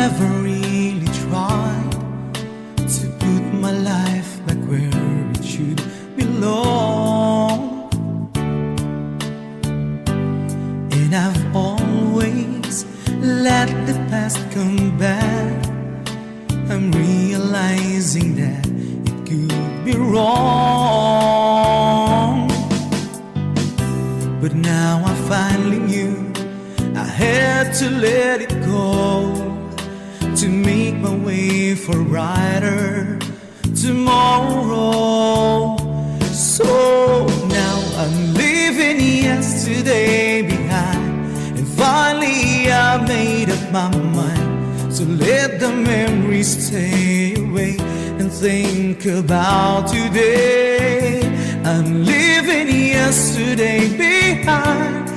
never really tried to put my life back where it should belong. And I've always let the past come back. I'm realizing that it could be wrong. But now I finally knew I had to let it go to make my way for a brighter tomorrow. So now I'm leaving yesterday behind, and finally I made up my mind. So let the memories stay away and think about today. I'm leaving yesterday behind,